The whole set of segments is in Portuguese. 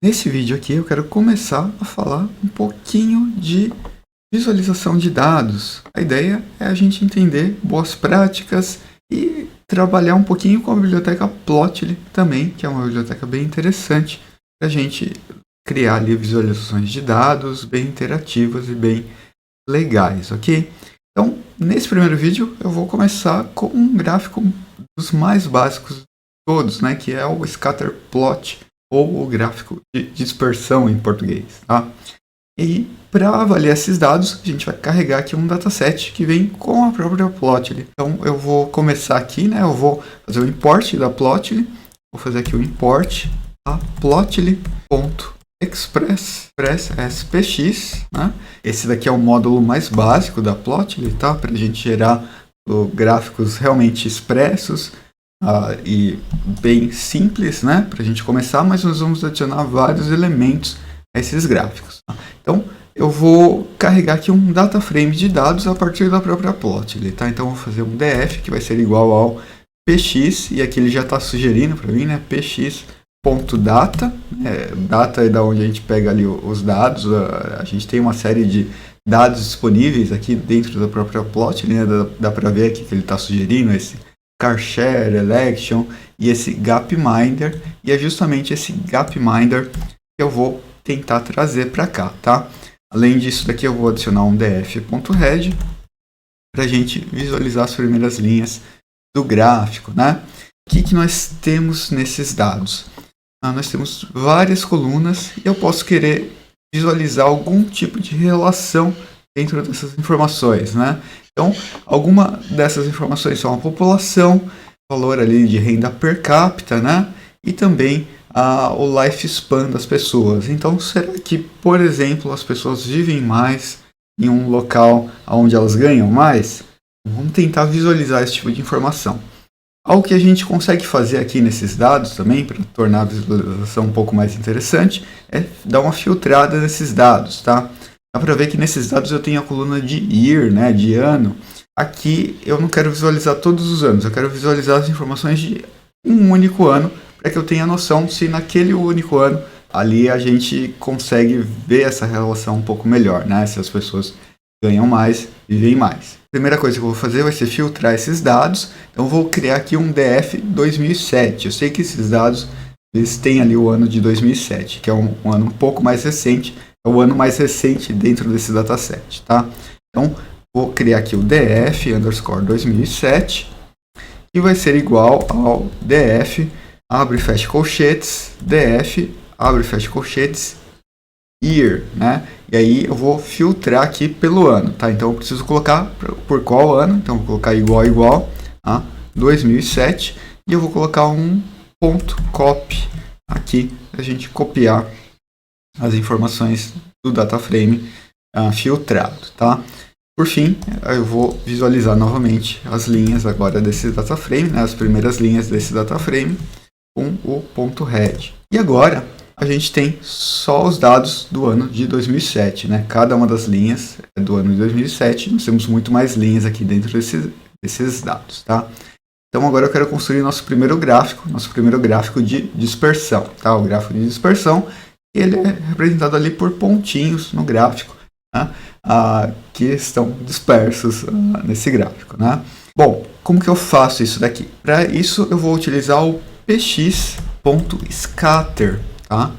Nesse vídeo aqui eu quero começar a falar um pouquinho de visualização de dados. A ideia é a gente entender boas práticas e trabalhar um pouquinho com a biblioteca Plotly também, que é uma biblioteca bem interessante para a gente criar ali visualizações de dados bem interativas e bem legais, ok? Então, nesse primeiro vídeo eu vou começar com um gráfico dos mais básicos de todos, né, que é o scatter plot, ou o gráfico de dispersão em português, tá? E para avaliar esses dados, a gente vai carregar aqui um dataset que vem com a própria Plotly. Então eu vou começar aqui, né? Eu vou fazer o import da Plotly. Vou fazer aqui o import a plotly.express SPX, né? Esse daqui é o módulo mais básico da Plotly, tá? Para a gente gerar gráficos realmente expressos. E bem simples, né, para a gente começar, mas nós vamos adicionar vários elementos a esses gráficos. Tá? Então, eu vou carregar aqui um data frame de dados a partir da própria Plotly, tá? Então, eu vou fazer um df que vai ser igual ao px, e aqui ele já está sugerindo para mim, né, px.data, data é da onde a gente pega ali os dados, a gente tem uma série de dados disponíveis aqui dentro da própria Plotly, né, dá para ver aqui que ele está sugerindo esse Carshare, Election e esse Gapminder, e é justamente esse Gapminder que eu vou tentar trazer para cá, tá? Além disso daqui eu vou adicionar um df.head para a gente visualizar as primeiras linhas do gráfico, né? O que nós temos nesses dados? Nós temos várias colunas e eu posso querer visualizar algum tipo de relação dentro dessas informações, né? Então, alguma dessas informações são a população, valor ali de renda per capita, né? E também o lifespan das pessoas. Então, será que, por exemplo, as pessoas vivem mais em um local onde elas ganham mais? Vamos tentar visualizar esse tipo de informação. Algo que a gente consegue fazer aqui nesses dados também, para tornar a visualização um pouco mais interessante, é dar uma filtrada nesses dados, tá? Dá para ver que nesses dados eu tenho a coluna de year, né, de ano. Aqui eu não quero visualizar todos os anos, eu quero visualizar as informações de um único ano, para que eu tenha noção se naquele único ano ali a gente consegue ver essa relação um pouco melhor, né? Se as pessoas ganham mais, vivem mais. A primeira coisa que eu vou fazer vai ser filtrar esses dados. Então eu vou criar aqui um DF 2007. Eu sei que esses dados eles têm ali o ano de 2007, que é um ano um pouco mais recente. É o ano mais recente dentro desse dataset, tá? Então, vou criar aqui o df underscore 2007, que vai ser igual ao df, abre e fecha colchetes, df, abre e fecha colchetes, year, né? E aí eu vou filtrar aqui pelo ano, tá? Então, eu preciso colocar por qual ano, então, vou colocar igual a 2007, e eu vou colocar um ponto copy aqui, para a gente copiar as informações do data frame filtrado, tá? Por fim, eu vou visualizar novamente as linhas agora desse data frame, né? As primeiras linhas desse data frame com o ponto head. E agora a gente tem só os dados do ano de 2007, né? Cada uma das linhas é do ano de 2007. Nós temos muito mais linhas aqui dentro desses dados, tá? Então agora eu quero construir nosso primeiro gráfico de dispersão, tá? O gráfico de dispersão, ele é representado ali por pontinhos no gráfico, né, que estão dispersos nesse gráfico, né? Bom, como que eu faço isso daqui? Para isso eu vou utilizar o px.scatter, tá?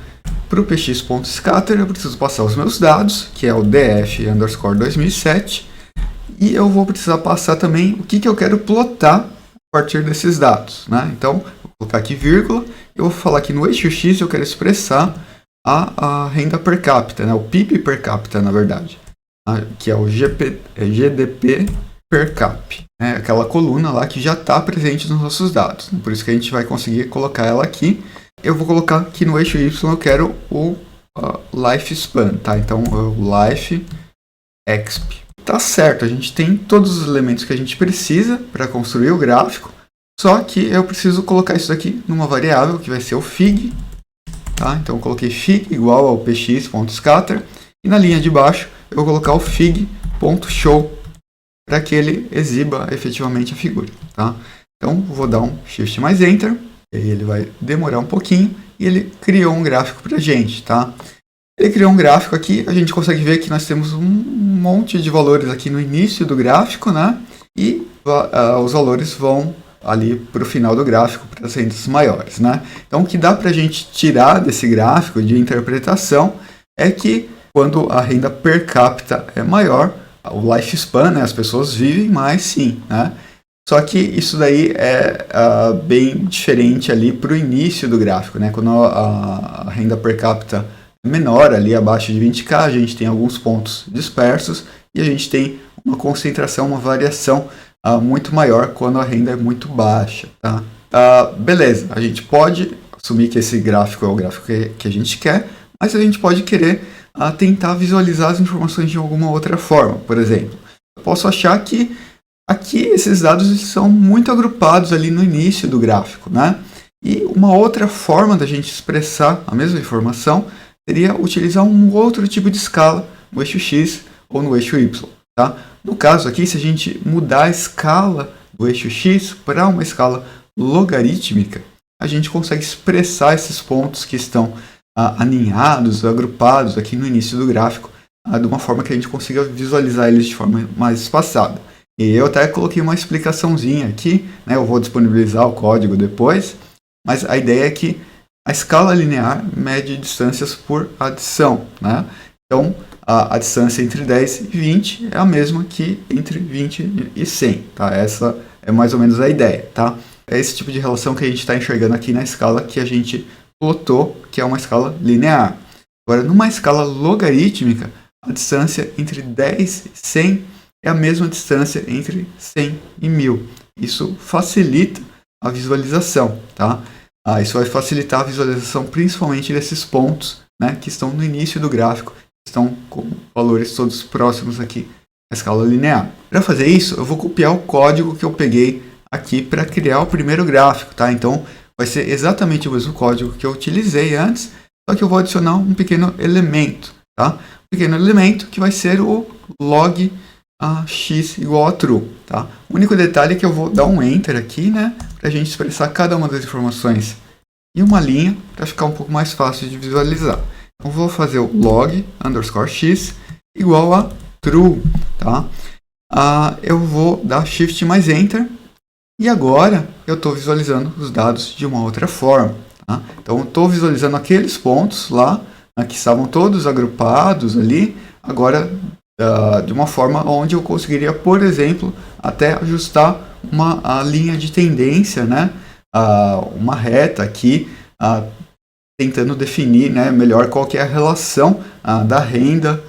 Para o px.scatter eu preciso passar os meus dados, que é o df underscore 2007, e eu vou precisar passar também o que eu quero plotar a partir desses dados, né? Então, vou colocar aqui vírgula, eu vou falar que no eixo x eu quero expressar a renda per capita, né? O PIB per capita, na verdade, que é o GDP per cap, né? Aquela coluna lá que já está presente nos nossos dados, né? Por isso que a gente vai conseguir colocar ela aqui. Eu vou colocar aqui no eixo Y, eu quero o lifespan, tá? Então, o life exp. Tá certo, a gente tem todos os elementos que a gente precisa para construir o gráfico, só que eu preciso colocar isso daqui numa variável que vai ser o fig. Tá? Então eu coloquei fig igual ao px.scatter, e na linha de baixo eu vou colocar o fig.show para que ele exiba efetivamente a figura. Tá? Então vou dar um shift mais enter, e aí ele vai demorar um pouquinho, e ele criou um gráfico para a gente, tá? Ele criou um gráfico aqui, a gente consegue ver que nós temos um monte de valores aqui no início do gráfico, né? E os valores vão ali para o final do gráfico, para as rendas maiores, né? Então, o que dá para a gente tirar desse gráfico de interpretação é que quando a renda per capita é maior, o lifespan, né? As pessoas vivem mais, sim, né? Só que isso daí é bem diferente ali para o início do gráfico, né? Quando a renda per capita é menor, ali abaixo de 20k, a gente tem alguns pontos dispersos e a gente tem uma concentração, uma variação muito maior quando a renda é muito baixa, tá? Beleza, a gente pode assumir que esse gráfico é o gráfico que a gente quer, mas a gente pode querer tentar visualizar as informações de alguma outra forma. Por exemplo, eu posso achar que aqui esses dados são muito agrupados ali no início do gráfico, né? E uma outra forma da gente expressar a mesma informação seria utilizar um outro tipo de escala no eixo X ou no eixo Y, tá? No caso aqui, se a gente mudar a escala do eixo X para uma escala logarítmica, a gente consegue expressar esses pontos que estão aninhados, agrupados aqui no início do gráfico, de uma forma que a gente consiga visualizar eles de forma mais espaçada. E eu até coloquei uma explicaçãozinha aqui, né? Eu vou disponibilizar o código depois, mas a ideia é que a escala linear mede distâncias por adição, né? Então, a distância entre 10 e 20 é a mesma que entre 20 e 100, tá? Essa é mais ou menos a ideia, tá? É esse tipo de relação que a gente está enxergando aqui na escala que a gente plotou, que é uma escala linear. Agora, numa escala logarítmica, a distância entre 10 e 100 é a mesma distância entre 100 e 1000. Isso facilita a visualização, tá? Isso vai facilitar a visualização principalmente desses pontos, né, que estão no início do gráfico, estão com valores todos próximos aqui à escala linear. Para fazer isso, eu vou copiar o código que eu peguei aqui para criar o primeiro gráfico, tá? Então, vai ser exatamente o mesmo código que eu utilizei antes, só que eu vou adicionar um pequeno elemento, tá? Um pequeno elemento que vai ser o log x igual a true, tá? O único detalhe é que eu vou dar um enter aqui, né, para a gente expressar cada uma das informações em uma linha, para ficar um pouco mais fácil de visualizar. Então, vou fazer o log underscore x igual a true, tá? Eu vou dar shift mais enter, e agora eu estou visualizando os dados de uma outra forma, tá? Então, eu estou visualizando aqueles pontos lá, que estavam todos agrupados ali, agora de uma forma onde eu conseguiria, por exemplo, até ajustar uma linha de tendência, né? Uma reta aqui, tentando definir, né, melhor qual que é a relação da renda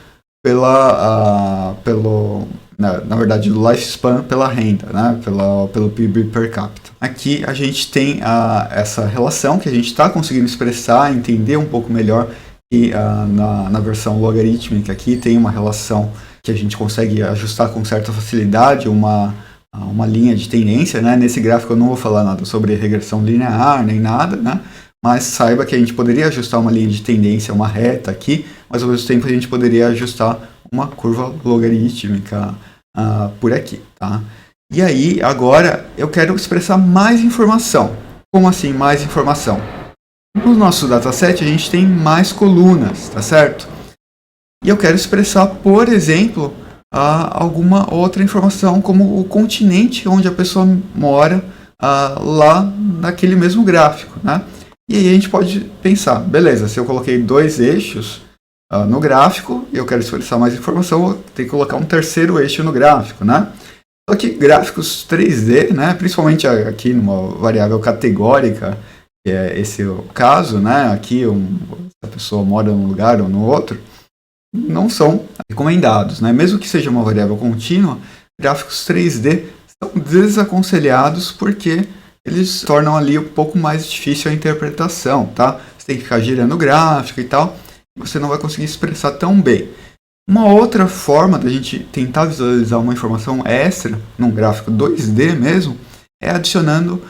na verdade, do lifespan pela renda, né, pelo PIB per capita. Aqui a gente tem essa relação que a gente está conseguindo expressar, entender um pouco melhor. E na versão logarítmica aqui tem uma relação que a gente consegue ajustar com certa facilidade, uma linha de tendência, né? Nesse gráfico eu não vou falar nada sobre regressão linear, nem nada, né? Mas saiba que a gente poderia ajustar uma linha de tendência, uma reta aqui, mas ao mesmo tempo a gente poderia ajustar uma curva logarítmica por aqui, tá? E aí, agora, eu quero expressar mais informação. Como assim mais informação? No nosso dataset a gente tem mais colunas, tá certo? E eu quero expressar, por exemplo, alguma outra informação, como o continente onde a pessoa mora, lá naquele mesmo gráfico, né? E aí a gente pode pensar, beleza, se eu coloquei 2 eixos no gráfico e eu quero expressar mais informação, eu tenho que colocar um terceiro eixo no gráfico, né? Só que gráficos 3D, né, principalmente aqui numa variável categórica, que é esse o caso, né? Aqui a pessoa mora num lugar ou no outro, não são recomendados, né? Mesmo que seja uma variável contínua, gráficos 3D são desaconselhados porque eles tornam ali um pouco mais difícil a interpretação, tá? Você tem que ficar girando o gráfico e tal, e você não vai conseguir expressar tão bem. Uma outra forma da gente tentar visualizar uma informação extra num gráfico 2D mesmo é adicionando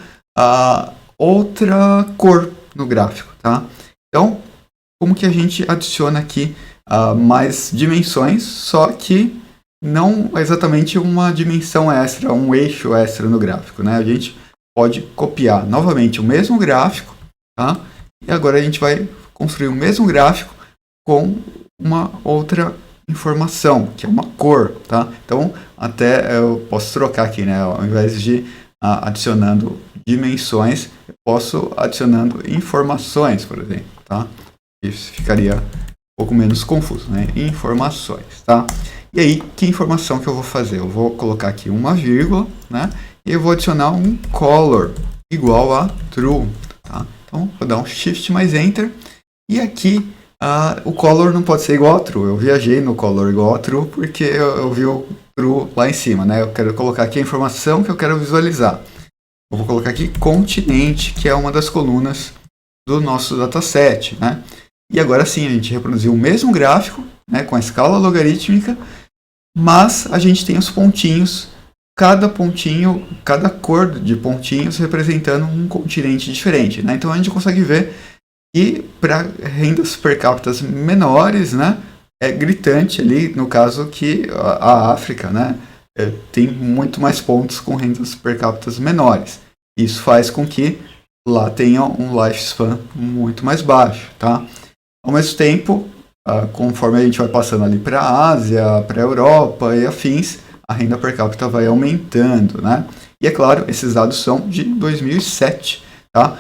outra cor no gráfico, tá? Então, como que a gente adiciona aqui mais dimensões, só que não exatamente uma dimensão extra, um eixo extra no gráfico, né? A gente pode copiar novamente o mesmo gráfico, tá? E agora a gente vai construir o mesmo gráfico com uma outra informação, que é uma cor, tá? Então, até eu posso trocar aqui, né? Ao invés de adicionando dimensões, eu posso adicionando informações, por exemplo, tá? Isso ficaria um pouco menos confuso, né? Informações, tá? E aí, que informação que eu vou fazer? Eu vou colocar aqui uma vírgula, né? E eu vou adicionar um color igual a true, tá? Então, vou dar um Shift mais Enter. E aqui, o color não pode ser igual a true. Eu viajei no color igual a true porque eu vi o true lá em cima, né? Eu quero colocar aqui a informação que eu quero visualizar. Eu vou colocar aqui continente, que é uma das colunas do nosso dataset, né? E agora sim, a gente reproduziu o mesmo gráfico, né, com a escala logarítmica, mas a gente tem os pontinhos, cada pontinho, cada cor de pontinhos representando um continente diferente, né? Então a gente consegue ver que para rendas per capita menores, né, é gritante ali, no caso que a África, né, tem muito mais pontos com rendas per capita menores. Isso faz com que lá tenha um lifespan muito mais baixo, tá? Ao mesmo tempo, conforme a gente vai passando ali para a Ásia, para a Europa e afins, a renda per capita vai aumentando, né? E é claro, esses dados são de 2007, tá?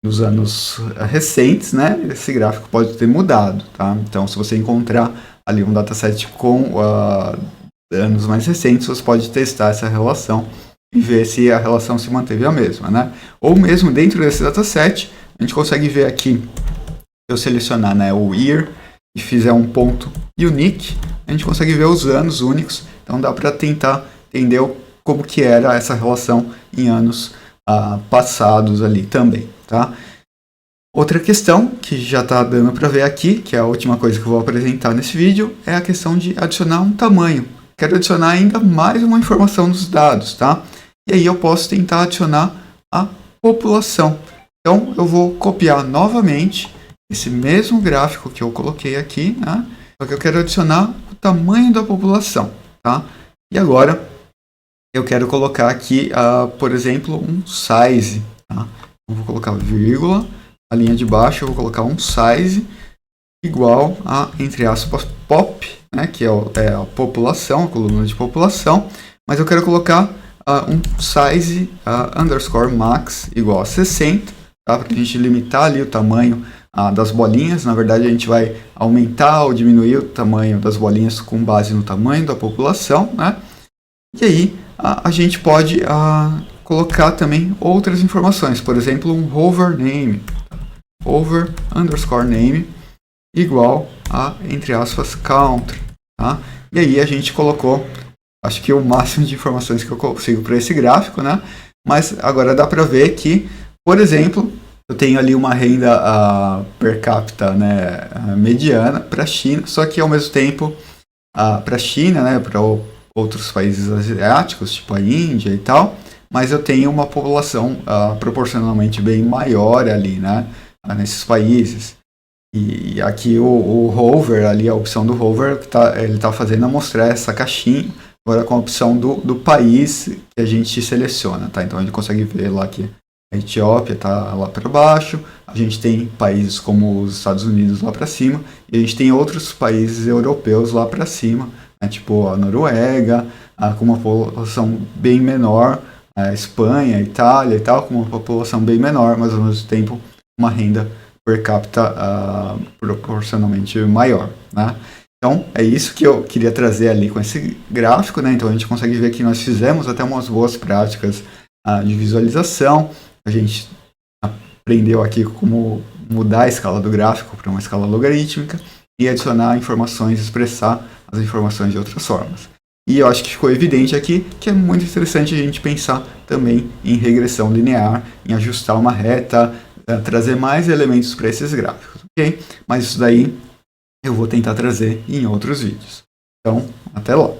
Nos anos recentes, né? Esse gráfico pode ter mudado, tá? Então, se você encontrar ali um dataset com anos mais recentes, você pode testar essa relação e ver se a relação se manteve a mesma, né? Ou mesmo dentro desse dataset, a gente consegue ver aqui, se eu selecionar, né, o year e fizer um ponto unique, a gente consegue ver os anos únicos. Então dá para tentar entender como que era essa relação em anos passados ali também, tá? Outra questão que já está dando para ver aqui, que é a última coisa que eu vou apresentar nesse vídeo, é a questão de adicionar um tamanho. Quero adicionar ainda mais uma informação nos dados, tá? E aí eu posso tentar adicionar a população. Então eu vou copiar novamente esse mesmo gráfico que eu coloquei aqui, né? Só que eu quero adicionar o tamanho da população, tá? E agora eu quero colocar aqui, por exemplo, um size, tá? Eu vou colocar vírgula, a linha de baixo eu vou colocar um size igual a, entre aspas, pop, né? Que é a população, a coluna de população, mas eu quero colocar um size underscore max igual a 60, tá? Para a gente limitar ali o tamanho das bolinhas. Na verdade, a gente vai aumentar ou diminuir o tamanho das bolinhas com base no tamanho da população, né? E aí a gente pode colocar também outras informações, por exemplo, um hover name, hover underscore name igual a, entre aspas, country, tá? E aí a gente colocou, acho que o máximo de informações que eu consigo para esse gráfico, né? Mas agora dá para ver que, por exemplo, eu tenho ali uma renda per capita, né, mediana para a China, só que ao mesmo tempo para a China, né, para outros países asiáticos, tipo a Índia e tal, mas eu tenho uma população proporcionalmente bem maior ali, né, nesses países. E aqui o hover, ali a opção do hover, ele está fazendo é mostrar essa caixinha, agora com a opção do país que a gente seleciona, tá? Então a gente consegue ver lá que a Etiópia está lá para baixo, a gente tem países como os Estados Unidos lá para cima, e a gente tem outros países europeus lá para cima, né, tipo a Noruega, com uma população bem menor, a Espanha, a Itália e tal, com uma população bem menor, mas ao mesmo tempo uma renda per capita proporcionalmente maior, né? Então, é isso que eu queria trazer ali com esse gráfico, né? Então, a gente consegue ver que nós fizemos até umas boas práticas de visualização. A gente aprendeu aqui como mudar a escala do gráfico para uma escala logarítmica e adicionar informações, expressar as informações de outras formas. E eu acho que ficou evidente aqui que é muito interessante a gente pensar também em regressão linear, em ajustar uma reta, trazer mais elementos para esses gráficos, ok? Mas isso daí eu vou tentar trazer em outros vídeos. Então, até lá!